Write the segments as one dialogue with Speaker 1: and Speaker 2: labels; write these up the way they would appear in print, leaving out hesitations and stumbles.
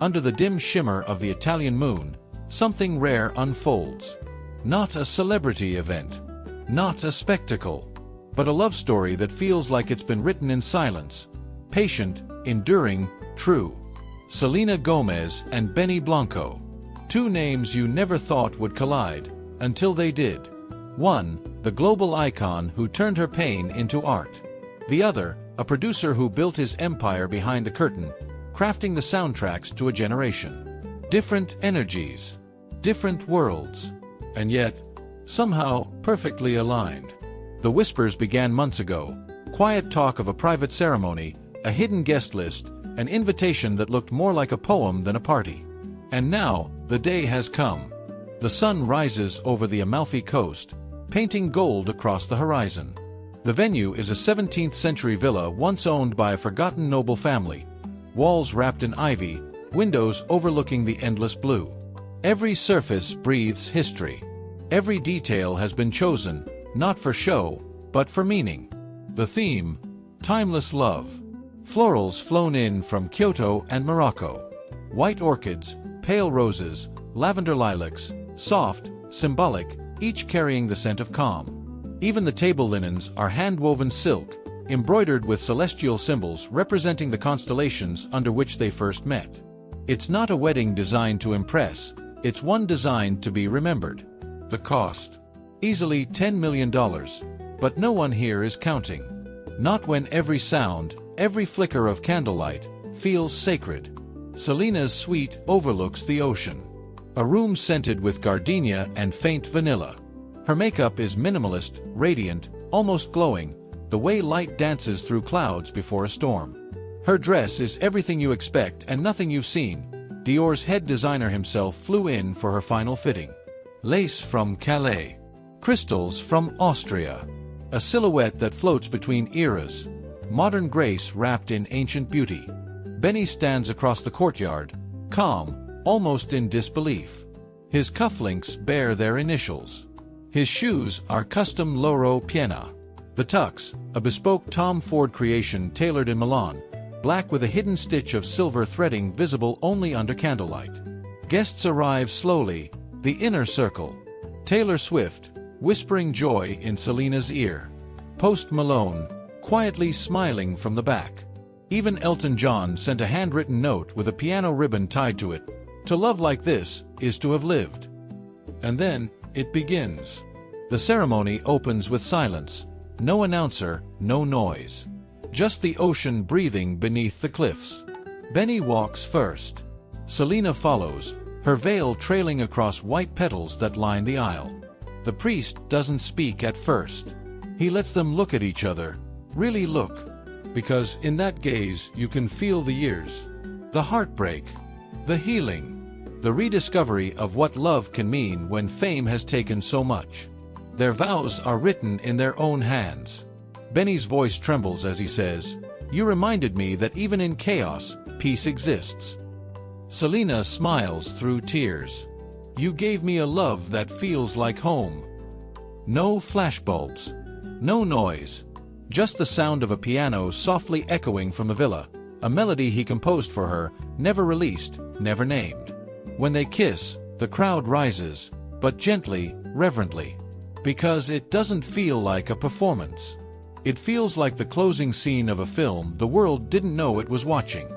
Speaker 1: Under the dim shimmer of the Italian moon, something rare unfolds. Not a celebrity event, not a spectacle, but a love story that feels like it's been written in silence. Patient, enduring, true. Selena Gomez and Benny Blanco. Two names you never thought would collide, until they did. One, the global icon who turned her pain into art. The other, a producer who built his empire behind the curtain, crafting the soundtracks to a generation. Different energies, different worlds, and yet, somehow, perfectly aligned. The whispers began months ago. Quiet talk of a private ceremony, a hidden guest list, an invitation that looked more like a poem than a party. And now, the day has come. The sun rises over the Amalfi Coast, painting gold across the horizon. The venue is a 17th-century villa once owned by a forgotten noble family. Walls wrapped in ivy, windows overlooking the endless blue. Every surface breathes history. Every detail has been chosen, not for show, but for meaning. The theme, timeless love. Florals flown in from Kyoto and Morocco. White orchids, pale roses, lavender lilacs, soft, symbolic, each carrying the scent of calm. Even the table linens are hand-woven silk, embroidered with celestial symbols representing the constellations under which they first met. It's not a wedding designed to impress, it's one designed to be remembered. The cost? Easily $10 million, but no one here is counting. Not when every sound, every flicker of candlelight, feels sacred. Selena's suite overlooks the ocean. A room scented with gardenia and faint vanilla. Her makeup is minimalist, radiant, almost glowing, the way light dances through clouds before a storm. Her dress is everything you expect and nothing you've seen. Dior's head designer himself flew in for her final fitting. Lace from Calais. Crystals from Austria. A silhouette that floats between eras. Modern grace wrapped in ancient beauty. Benny stands across the courtyard, calm, almost in disbelief. His cufflinks bear their initials. His shoes are custom Loro Piena. The tux, a bespoke Tom Ford creation tailored in Milan, black with a hidden stitch of silver threading visible only under candlelight. Guests arrive slowly, the inner circle. Taylor Swift, whispering joy in Selena's ear. Post Malone, quietly smiling from the back. Even Elton John sent a handwritten note with a piano ribbon tied to it. To love like this is to have lived. And then, it begins. The ceremony opens with silence. No announcer, no noise. Just the ocean breathing beneath the cliffs. Benny walks first. Selena follows, her veil trailing across white petals that line the aisle. The priest doesn't speak at first. He lets them look at each other. Really look. Because in that gaze you can feel the years. The heartbreak. The healing. The rediscovery of what love can mean when fame has taken so much. Their vows are written in their own hands. Benny's voice trembles as he says, "You reminded me that even in chaos, peace exists." Selena smiles through tears. "You gave me a love that feels like home." No flashbulbs. No noise. Just the sound of a piano softly echoing from the villa, a melody he composed for her, never released, never named. When they kiss, the crowd rises, but gently, reverently. Because it doesn't feel like a performance. It feels like the closing scene of a film the world didn't know it was watching.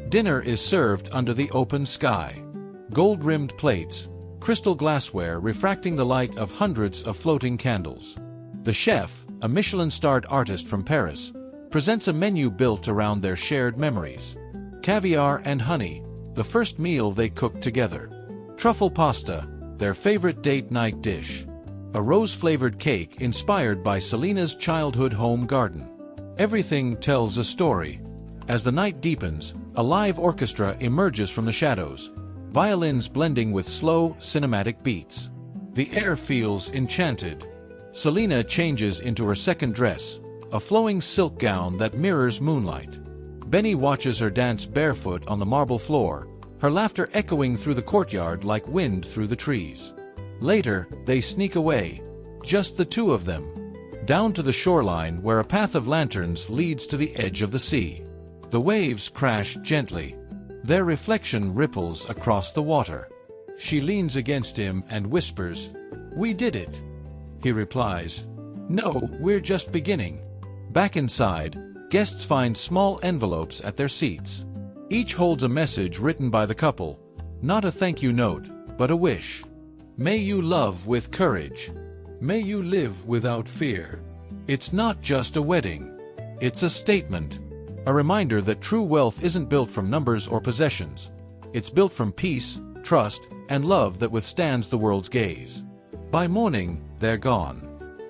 Speaker 1: Dinner is served under the open sky. Gold-rimmed plates, crystal glassware refracting the light of hundreds of floating candles. The chef, a Michelin-starred artist from Paris, presents a menu built around their shared memories. Caviar and honey, the first meal they cooked together. Truffle pasta, their favorite date night dish. A rose-flavored cake inspired by Selena's childhood home garden. Everything tells a story. As the night deepens, a live orchestra emerges from the shadows, violins blending with slow, cinematic beats. The air feels enchanted. Selena changes into her second dress, a flowing silk gown that mirrors moonlight. Benny watches her dance barefoot on the marble floor, her laughter echoing through the courtyard like wind through the trees. Later, they sneak away, just the two of them, down to the shoreline where a path of lanterns leads to the edge of the sea. The waves crash gently. Their reflection ripples across the water. She leans against him and whispers, "We did it." He replies, "No, we're just beginning." Back inside, guests find small envelopes at their seats. Each holds a message written by the couple, not a thank you note, but a wish. May you love with courage. May you live without fear. It's not just a wedding. It's a statement. A reminder that true wealth isn't built from numbers or possessions. It's built from peace, trust, and love that withstands the world's gaze. By morning, they're gone.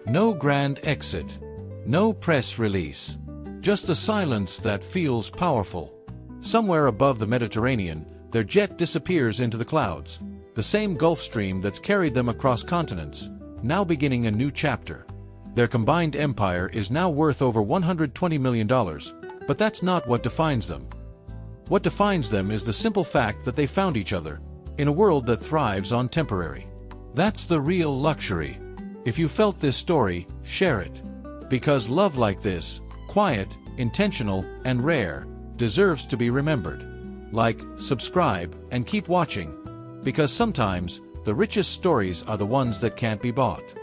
Speaker 1: No grand exit. No press release. Just a silence that feels powerful. Somewhere above the Mediterranean, their jet disappears into the clouds, the same Gulf Stream that's carried them across continents, now beginning a new chapter. Their combined empire is now worth over $120 million, but that's not what defines them. What defines them is the simple fact that they found each other, in a world that thrives on temporary. That's the real luxury. If you felt this story, share it. Because love like this, quiet, intentional, and rare, deserves to be remembered. Like, subscribe, and keep watching. Because sometimes, the richest stories are the ones that can't be bought.